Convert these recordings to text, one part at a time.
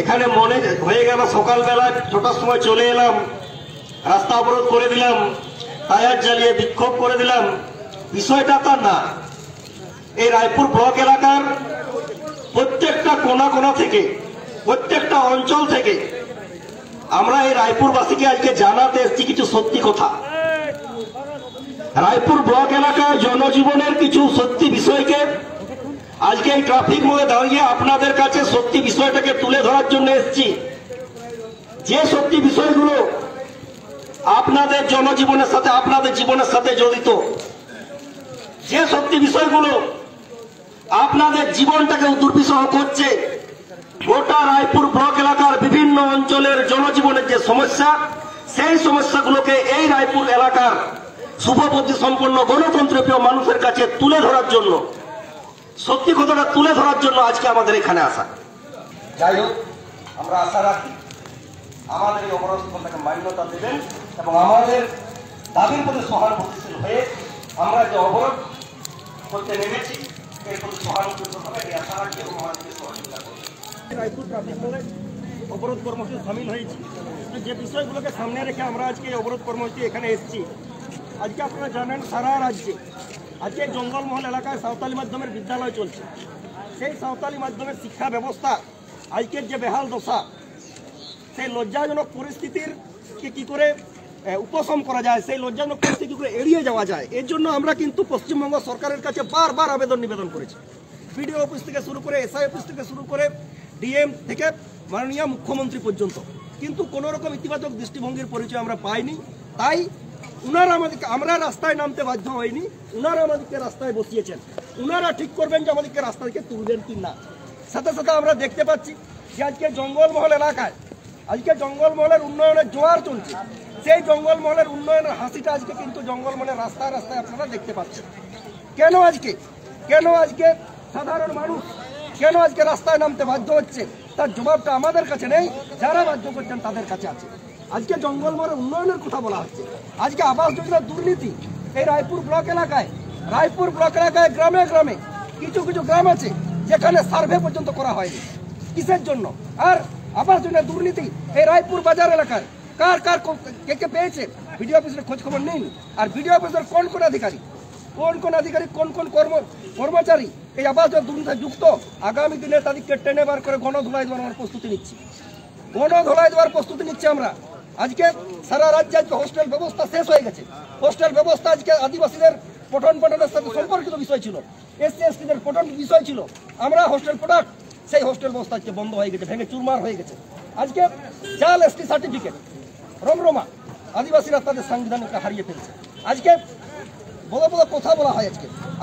এখানে মনে হয়ে গেল সকালবেলা 6টার সময় চলে এলাম, রাস্তা অবরোধ করে দিলাম, টায়ার জ্বালিয়ে বিক্ষোভ করে দিলাম। বিষয়টা তা না। এই রায়পুর ব্লক এলাকার প্রত্যেকটা কোনা কোনা থেকে, প্রত্যেকটা অঞ্চল থেকে আমরা এই রায়পুরবাসীকে আজকে জানাতে এসেছি কিছু সত্যি কথা। রায়পুর ব্লক এলাকায় জনজীবনের কিছু সত্যি বিষয়কে আজকে এই ট্রাফিক মোড়ে দাঁড়িয়ে আপনাদের কাছে সত্যি বিষয়টাকে তুলে ধরার জন্য এসেছি। যে সত্যি বিষয়গুলো আপনাদের জনজীবনের সাথে, আপনাদের জীবনের সাথে জড়িত, যে সত্যি বিষয়গুলো আপনাদের জীবনটাকে দুর্বিষহ করছে, গোটা রায়পুর ব্লক এলাকার বিভিন্ন অঞ্চলের জনজীবনের যে সমস্যা, সেই সমস্যাগুলোকে এই রায়পুর এলাকার শুভবুদ্ধি সম্পন্ন গণতন্ত্রপ্রিয় মানুষের কাছে তুলে ধরার জন্য, সত্যি কথাটা তুলে ধরার জন্য আজকে আমাদের এখানে আসা। যাই হোক, আমরা আশা রাখি আমাদের এই অবরোধটাকে মান্যতা দেবেন এবং আমাদের দাবির প্রতি সহানুভূতিশীল হয়ে আমরা যে অবরোধ করতে নেমেছি এর প্রতি সহানুভূতিশীল হবে এই আশা রাখি এবং আমাদেরকে সহযোগিতা করবেন। রায়পুর ট্রাফিক মোড়ে অবরোধ কর্মসূচি সামিল হয়েছি। যে বিষয়গুলোকে সামনে রেখে আমরা আজকে এই অবরোধ কর্মসূচি এখানে এসেছি। আজকে আপনারা জানেন সারা রাজ্যে আজকে জঙ্গলমহল এলাকায় সাঁওতালি মাধ্যমের বিদ্যালয় চলছে। সেই সাঁওতালি মাধ্যমের শিক্ষা ব্যবস্থা আজকের যে বেহাল দশা, সেই লজ্জাজনক পরিস্থিতির কি করে উপশম করা যায়, সেই লজ্জাজনক পরিস্থিতি কি করে এড়িয়ে যাওয়া যায়, এর জন্য আমরা কিন্তু পশ্চিমবঙ্গ সরকারের কাছে বারবার নিবেদন করেছি। বিডিও অফিস থেকে শুরু করে, এসআই অফিস থেকে শুরু করে, ডিএম থেকে মাননীয় মুখ্যমন্ত্রী পর্যন্ত, কিন্তু কোনো রকম ইতিবাচক দৃষ্টিভঙ্গির পরিচয় আমরা পাইনি। তাই উনারা আমাদেরকে, আমরা রাস্তায় নামতে বাধ্য হয়নি, উনারা আমাদেরকে রাস্তায় বসিয়েছেন। উনারা ঠিক করবেন যে আমাদেরকে রাস্তা থেকে তুলবেন কি না। সাথে সাথে আমরা দেখতে পাচ্ছি যে আজকে জঙ্গলমহল এলাকায় আজকে জঙ্গলমহলের উন্নয়নের জোয়ার চলছে। সেই জঙ্গলমহলের উন্নয়নের হাসিটা আজকে কিন্তু জঙ্গলমহলের রাস্তায় রাস্তায় আপনারা দেখতে পাচ্ছেন। কেন আজকে সাধারণ মানুষ কেন আজকে রাস্তায় নামতে বাধ্য হচ্ছে, তার জবাবটা আমাদের কাছে নেই, যারা বাধ্য করছেন তাদের কাছে আছে। আজকে জঙ্গলমহলের উন্নয়নের কথা বলা হচ্ছে, আজকে আবাস যোজনার দুর্নীতি এই রায়পুর ব্লক এলাকায় গ্রামে গ্রামে কিছু গ্রাম আছে যেখানে সার্ভে পর্যন্ত করা হয়নি। কিসের জন্য? আর আবাস যোজনার দুর্নীতি এই রায়পুর বাজার এলাকায় কার কে পেয়েছে, বিডিও অফিসের খোঁজ খবর নিন। আর বিডিও অফিসের কোন আধিকারিক, কোন কর্মচারী এই আবাস দুর্নীতি যুক্ত, আগামী দিনে তাদেরকে টেনে বার করে গণধোলাই দেওয়ার প্রস্তুতি নিচ্ছি আমরা। আজকে সারা রাজ্যে আজকে হোস্টেল ব্যবস্থা শেষ হয়ে গেছে। হোস্টেল ব্যবস্থা আজকে আদিবাসীদের পঠন পাঠনের সাথে সম্পর্কিত বিষয় ছিল, এসসি এসটিদের পঠন বিষয় ছিল। আমরা হোস্টেল প্রোডাক্ট, সেই হোস্টেল ব্যবস্থা আজকে বন্ধ হয়ে গেছে, ভেঙে চুরমার হয়ে গেছে। আজকে জাল এসটি সার্টিফিকেট রমরমা, আদিবাসীরা তাদের সাংবিধানিকটা হারিয়ে ফেলছে। আজকে বড় কথা বলা হয়।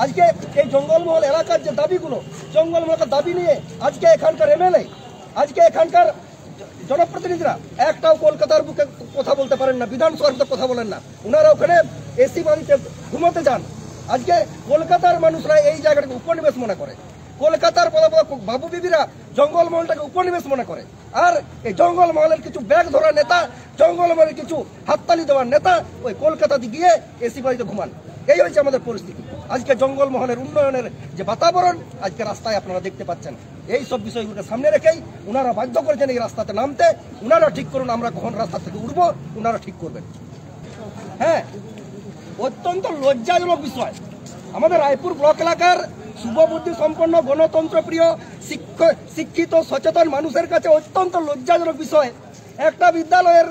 আজকে এই জঙ্গলমহল এলাকার যে দাবিগুলো, জঙ্গলমহলের দাবি নিয়ে আজকে এখানকার এমএলএ, আজকে এখানকার জনপ্রতিনিধিরা একটাও কলকাতার বুকে কথা বলতে পারেন না, বিধানসভার বুকে কথা বলেন না। ওনারা ওখানে এসি বাড়িতে ঘুমাতে যান। আজকে কলকাতার মানুষরা এই জায়গাটাকে উপনিবেশ মনে করে, কলকাতার বাবু বিবিরা জঙ্গলমহলটাকে উপনিবেশ মনে করে। আর এই জঙ্গলমহলের কিছু ব্যাগ ধরা নেতা, জঙ্গলমহলের কিছু হাততালি দেওয়ার নেতা ওই কলকাতাতে গিয়ে এসি বাড়িতে ঘুমান। এই হয়েছে আমাদের পরিস্থিতি। আজকে জঙ্গলমহলের উন্নয়নের যে বাতাবরণ আজকে রাস্তায় আপনারা দেখতে পাচ্ছেন, এই সব বিষয়গুলোকে সামনে রেখেই উনারা বাধ্য করেছেন এই রাস্তাতে নামতে। উনারা ঠিক করুন আমরা কখন রাস্তা থেকে উঠবো, উনারা ঠিক করবেন। হ্যাঁ, অত্যন্ত লজ্জাজনক বিষয়, আমাদের রায়পুর ব্লক এলাকার শুভবুদ্ধি সম্পন্ন গণতন্ত্রপ্রিয় শিক্ষিত সচেতন মানুষের কাছে অত্যন্ত লজ্জাজনক বিষয়, একটা বিদ্যালয়ের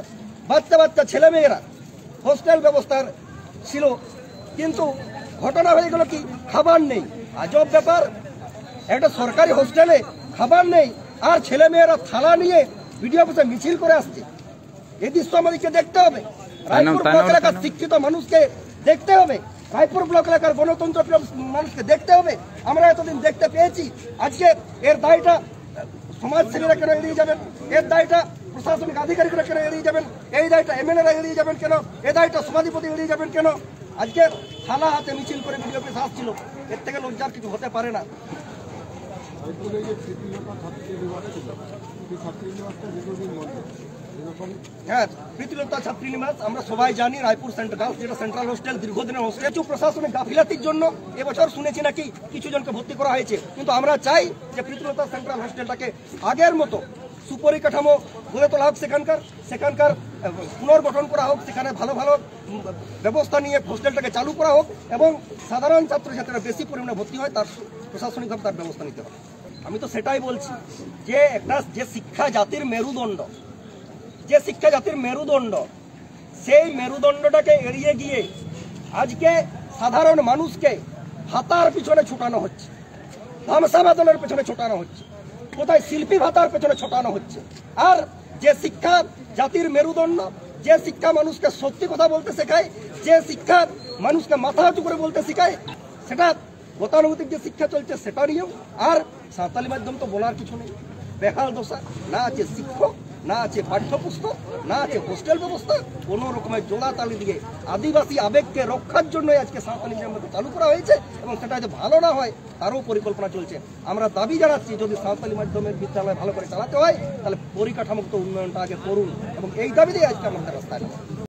বাচ্চা ছেলেমেয়েরা হোস্টেল ব্যবস্থার ছিল, কিন্তু ঘটনা হয়ে গেল কি খাবার নেই। আজব ব্যাপার, একটা সরকারি হোস্টেলে খাবার নেই আর ছেলেমেয়েরা থালা নিয়ে বিডিও অফিসে মিছিল করে আসছে। এই দৃশ্য আমাদেরকে দেখতে হবে, রায়পুর ব্লক এলাকার শিক্ষিত মানুষকে দেখতে হবে, রায়পুর ব্লক এলাকার গণতন্ত্র মানুষকে দেখতে হবে। আমরা এতদিন দেখতে পেয়েছি, আজকে এর দায়টা সমাজসেবীরা কেন এড়িয়ে যাবেন, এর দায়টা প্রশাসনিক আধিকারিকরা কেন এড়িয়ে যাবেন, এই দায়টা এমএলএরা এড়িয়ে যাবেন কেন, এই দায়টা সভাধিপতি এড়িয়ে যাবেন কেন? আজকে থালা হাতে মিছিল করে বিডিও অফিস আসছিল, এর থেকে লজ্জার কিছু হতে পারে না। হ্যাঁ, প্রীতিলতা ছাত্রীনিবাস আমরা সবাই জানি, রায়পুর সেন্ট্রাল, যেটা সেন্ট্রাল হোস্টেল, দীর্ঘদিনের হোস্টেল। কিছু প্রশাসনিক গাফিলাতির জন্য এবছর শুনেছি নাকি কিছু জনকে ভর্তি করা হয়েছে, কিন্তু আমরা চাই যে প্রীতিলতা সেন্ট্রাল হোস্টেলটাকে আগের মতো সুপরিকাঠামো গড়ে তোলা হোক, সেখানকার পুনর্গঠন করা হোক, সেখানে ভালো ভালো ব্যবস্থা নিয়ে হোস্টেলটাকে চালু করা হোক এবং সাধারণ ছাত্রছাত্রীরা বেশি পরিমাণে ভর্তি হয় তার প্রশাসনিকভাবে তার ব্যবস্থা নিতে হবে। আমি তো সেটাই বলছি যে যে শিক্ষা জাতির মেরুদণ্ড, সেই মেরুদণ্ডটাকে এড়িয়ে গিয়ে আজকে সাধারণ মানুষকে ভাতার পিছনে ছোটানো হচ্ছে, ধামসা বাদনের পেছনে ছোটানো হচ্ছে, কোথায় শিল্পী ভাতার পেছনে ছোটানো হচ্ছে। আর যে শিক্ষা জাতির মেরুদণ্ড, যে শিক্ষা মানুষকে সত্যি কথা বলতে শেখায়, যে শিক্ষা মানুষকে মাথা উঁচু করে বলতে শেখায়, সেটা গতানুগতিক যে শিক্ষা চলছে সেটা নিয়েও। আর সাঁওতালি মাধ্যম তো বলার কিছু নেই, বেহাল দশা, না আছে শিক্ষক, না আছে পাঠ্যপুস্তক, না আছে হোস্টেল ব্যবস্থা। কোনো রকমের জোড়াতালি দিয়ে আদিবাসী আবেগকে রক্ষার জন্যই আজকে সাঁওতালি মিডিয়ামকে চালু করা হয়েছে এবং সেটা যদি ভালো না হয় তারও পরিকল্পনা চলছে। আমরা দাবি জানাচ্ছি যদি সাঁওতালি মাধ্যমের বিদ্যালয় ভালো করে চালাতে হয় তাহলে পরিকাঠামোগত উন্নয়নটা আগে করুন এবং এই দাবি দিয়ে আজকে আমাদের রাস্তায় নামা।